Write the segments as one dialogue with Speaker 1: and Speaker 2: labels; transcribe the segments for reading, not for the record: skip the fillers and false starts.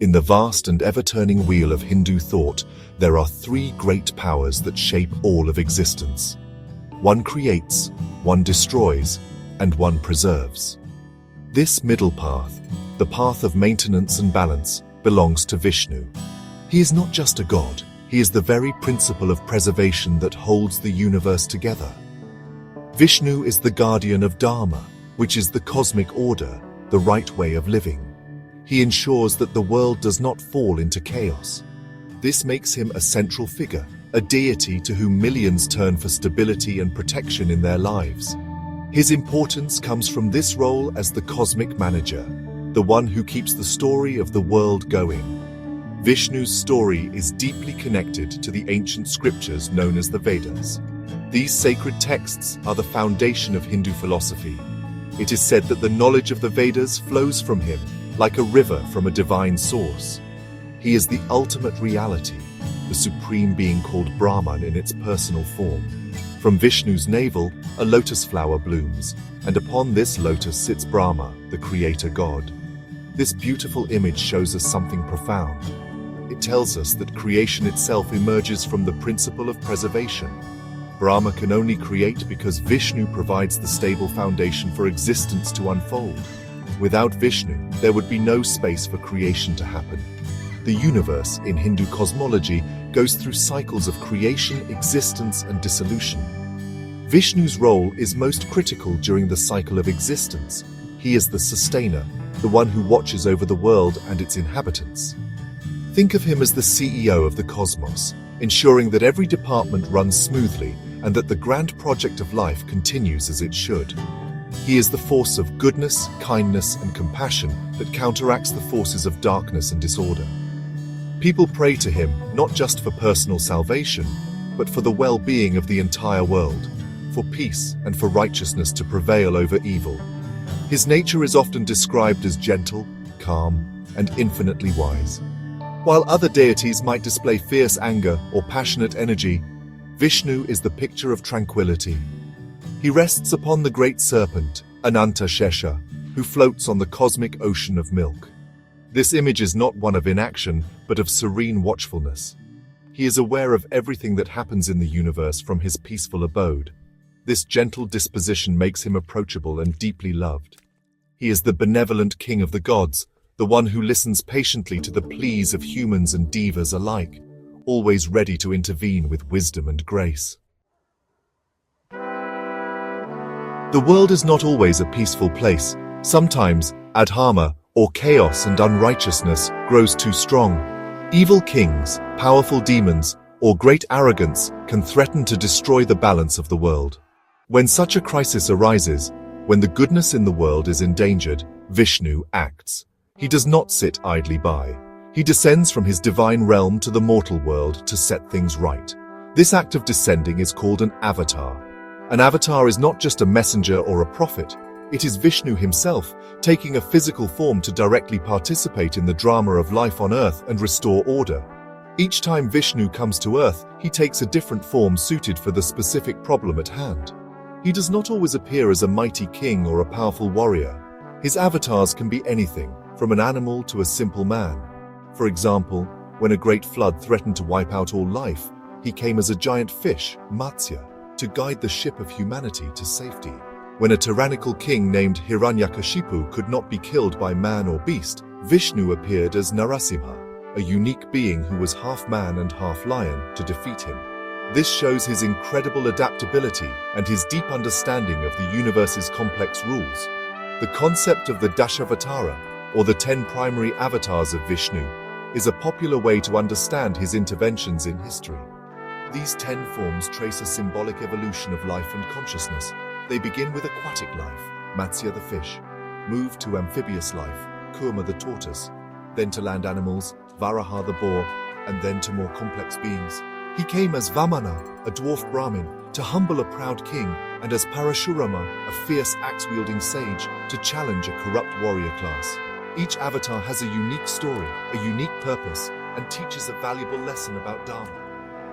Speaker 1: In the vast and ever-turning wheel of Hindu thought, there are three great powers that shape all of existence. One creates, one destroys, and one preserves. This middle path, the path of maintenance and balance, belongs to Vishnu. He is not just a god, he is the very principle of preservation that holds the universe together. Vishnu is the guardian of Dharma, which is the cosmic order, the right way of living. He ensures that the world does not fall into chaos. This makes him a central figure, a deity to whom millions turn for stability and protection in their lives. His importance comes from this role as the cosmic manager, the one who keeps the story of the world going. Vishnu's story is deeply connected to the ancient scriptures known as the Vedas. These sacred texts are the foundation of Hindu philosophy. It is said that the knowledge of the Vedas flows from him, like a river from a divine source. He is the ultimate reality, the supreme being called Brahman in its personal form. From Vishnu's navel, a lotus flower blooms, and upon this lotus sits Brahma, the creator god. This beautiful image shows us something profound. It tells us that creation itself emerges from the principle of preservation. Brahma can only create because Vishnu provides the stable foundation for existence to unfold. Without Vishnu, there would be no space for creation to happen. The universe, in Hindu cosmology, goes through cycles of creation, existence, and dissolution. Vishnu's role is most critical during the cycle of existence. He is the sustainer, the one who watches over the world and its inhabitants. Think of him as the CEO of the cosmos, ensuring that every department runs smoothly and that the grand project of life continues as it should. He is the force of goodness, kindness, and compassion that counteracts the forces of darkness and disorder. People pray to him not just for personal salvation, but for the well-being of the entire world, for peace and for righteousness to prevail over evil. His nature is often described as gentle, calm, and infinitely wise. While other deities might display fierce anger or passionate energy, Vishnu is the picture of tranquility. He rests upon the great serpent, Ananta Shesha, who floats on the cosmic ocean of milk. This image is not one of inaction, but of serene watchfulness. He is aware of everything that happens in the universe from his peaceful abode. This gentle disposition makes him approachable and deeply loved. He is the benevolent king of the gods, the one who listens patiently to the pleas of humans and devas alike, always ready to intervene with wisdom and grace. The world is not always a peaceful place. Sometimes, adharma, or chaos and unrighteousness, grows too strong. Evil kings, powerful demons, or great arrogance can threaten to destroy the balance of the world. When such a crisis arises, when the goodness in the world is endangered, Vishnu acts. He does not sit idly by. He descends from his divine realm to the mortal world to set things right. This act of descending is called an avatar. An avatar is not just a messenger or a prophet. It is Vishnu himself, taking a physical form to directly participate in the drama of life on Earth and restore order. Each time Vishnu comes to Earth, he takes a different form suited for the specific problem at hand. He does not always appear as a mighty king or a powerful warrior. His avatars can be anything, from an animal to a simple man. For example, when a great flood threatened to wipe out all life, he came as a giant fish, Matsya, to guide the ship of humanity to safety. When a tyrannical king named Hiranyakashipu could not be killed by man or beast, Vishnu appeared as Narasimha, a unique being who was half man and half lion, to defeat him. This shows his incredible adaptability and his deep understanding of the universe's complex rules. The concept of the Dashavatara, or the 10 primary avatars of Vishnu, is a popular way to understand his interventions in history. These 10 forms trace a symbolic evolution of life and consciousness. They begin with aquatic life, Matsya the fish, move to amphibious life, Kurma the tortoise, then to land animals, Varaha the boar, and then to more complex beings. He came as Vamana, a dwarf Brahmin, to humble a proud king, and as Parashurama, a fierce axe-wielding sage, to challenge a corrupt warrior class. Each avatar has a unique story, a unique purpose, and teaches a valuable lesson about Dharma.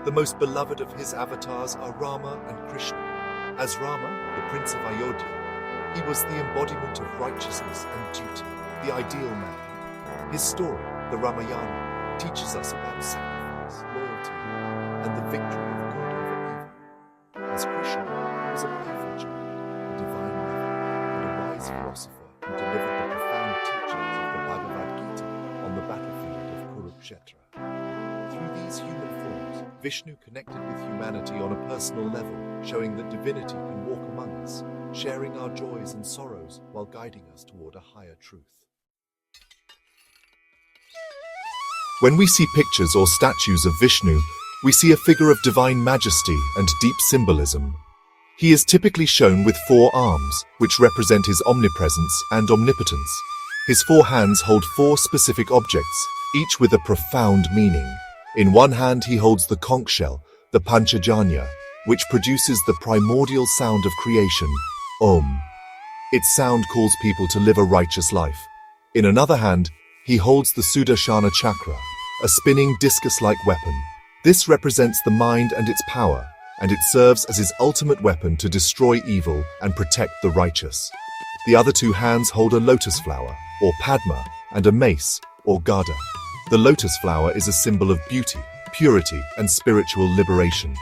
Speaker 1: The most beloved of his avatars are Rama and Krishna. As Rama, the prince of Ayodhya, he was the embodiment of righteousness and duty, the ideal man. His story, The Ramayana teaches us about sacrifice, loyalty, and the victory of good over evil. As Krishna, he was a playful child, a divine lover, and a wise philosopher who delivered the profound teachings of the Bhagavad Gita on the battlefield of Kurukshetra. Through these human forms, Vishnu connected with humanity on a personal level, showing that divinity can walk among us, sharing our joys and sorrows while guiding us toward a higher truth. When we see pictures or statues of Vishnu, we see a figure of divine majesty and deep symbolism. He is typically shown with 4 arms, which represent his omnipresence and omnipotence. His 4 hands hold 4 specific objects, each with a profound meaning. In one hand he holds the conch shell, the Panchajanya, which produces the primordial sound of creation, Om. Its sound calls people to live a righteous life. In another hand, he holds the Sudarshana chakra, a spinning discus-like weapon. This represents the mind and its power, and it serves as his ultimate weapon to destroy evil and protect the righteous. The other 2 hands hold a lotus flower, or Padma, and a mace, or Gada. The lotus flower is a symbol of beauty, purity, and spiritual liberation.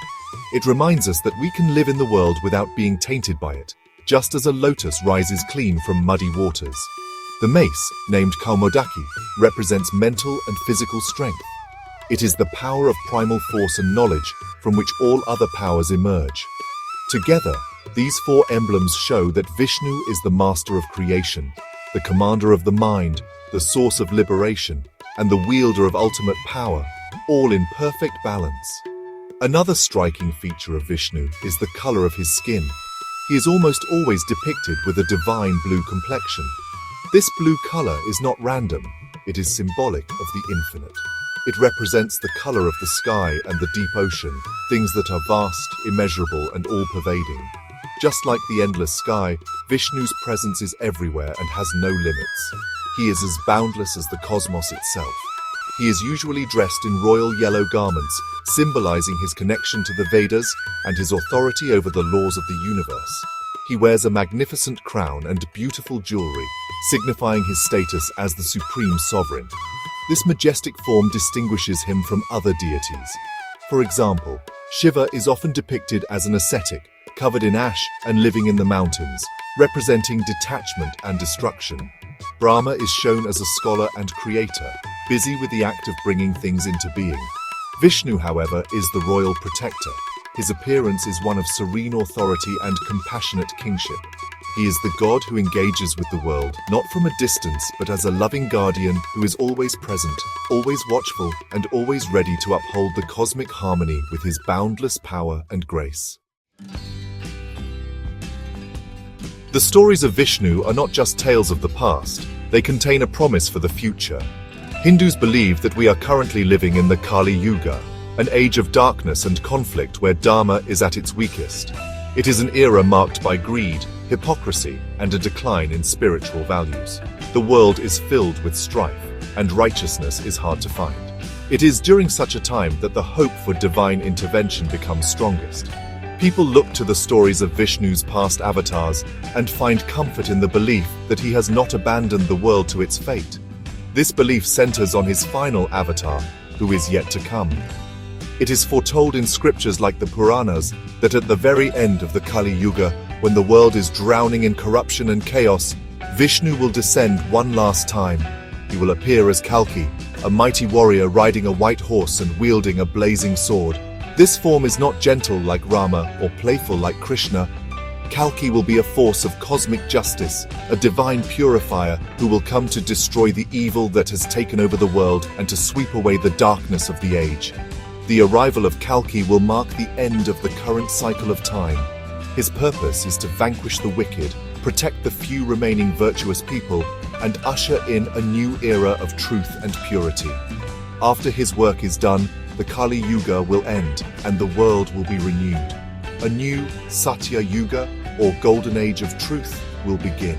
Speaker 1: It reminds us that we can live in the world without being tainted by it, just as a lotus rises clean from muddy waters. The mace, named Kaumodaki, represents mental and physical strength. It is the power of primal force and knowledge from which all other powers emerge. Together, these 4 emblems show that Vishnu is the master of creation, the commander of the mind, the source of liberation, and the wielder of ultimate power, all in perfect balance. Another striking feature of Vishnu is the color of his skin. He is almost always depicted with a divine blue complexion. This blue color is not random, it is symbolic of the infinite. It represents the color of the sky and the deep ocean, things that are vast, immeasurable, and all-pervading. Just like the endless sky, Vishnu's presence is everywhere and has no limits. He is as boundless as the cosmos itself. He is usually dressed in royal yellow garments, symbolizing his connection to the Vedas and his authority over the laws of the universe. He wears a magnificent crown and beautiful jewelry, signifying his status as the supreme sovereign. This majestic form distinguishes him from other deities. For example, Shiva is often depicted as an ascetic, covered in ash and living in the mountains, representing detachment and destruction. Brahma is shown as a scholar and creator, busy with the act of bringing things into being. Vishnu, however, is the royal protector. His appearance is one of serene authority and compassionate kingship. He is the god who engages with the world, not from a distance, but as a loving guardian who is always present, always watchful, and always ready to uphold the cosmic harmony with his boundless power and grace. The stories of Vishnu are not just tales of the past, they contain a promise for the future. Hindus believe that we are currently living in the Kali Yuga, an age of darkness and conflict where Dharma is at its weakest. It is an era marked by greed, hypocrisy, and a decline in spiritual values. The world is filled with strife, and righteousness is hard to find. It is during such a time that the hope for divine intervention becomes strongest. People look to the stories of Vishnu's past avatars and find comfort in the belief that he has not abandoned the world to its fate. This belief centers on his final avatar, who is yet to come. It is foretold in scriptures like the Puranas that at the very end of the Kali Yuga, when the world is drowning in corruption and chaos, Vishnu will descend one last time. He will appear as Kalki, a mighty warrior riding a white horse and wielding a blazing sword. This form is not gentle like Rama or playful like Krishna. Kalki will be a force of cosmic justice, a divine purifier who will come to destroy the evil that has taken over the world and to sweep away the darkness of the age. The arrival of Kalki will mark the end of the current cycle of time. His purpose is to vanquish the wicked, protect the few remaining virtuous people, and usher in a new era of truth and purity. After his work is done, the Kali Yuga will end and the world will be renewed. A new Satya Yuga, or Golden Age of Truth, will begin.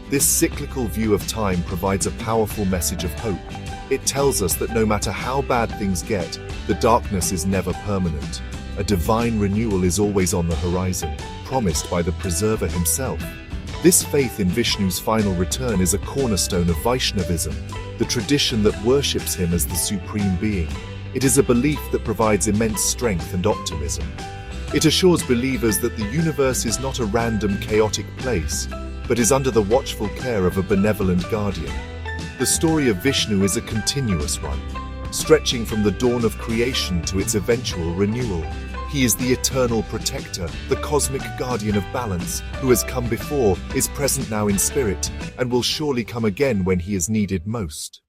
Speaker 1: This cyclical view of time provides a powerful message of hope. It tells us that no matter how bad things get, the darkness is never permanent. A divine renewal is always on the horizon, promised by the Preserver himself. This faith in Vishnu's final return is a cornerstone of Vaishnavism, the tradition that worships him as the supreme being. It is a belief that provides immense strength and optimism. It assures believers that the universe is not a random, chaotic place, but is under the watchful care of a benevolent guardian. The story of Vishnu is a continuous one, stretching from the dawn of creation to its eventual renewal. He is the eternal protector, the cosmic guardian of balance, who has come before, is present now in spirit, and will surely come again when he is needed most.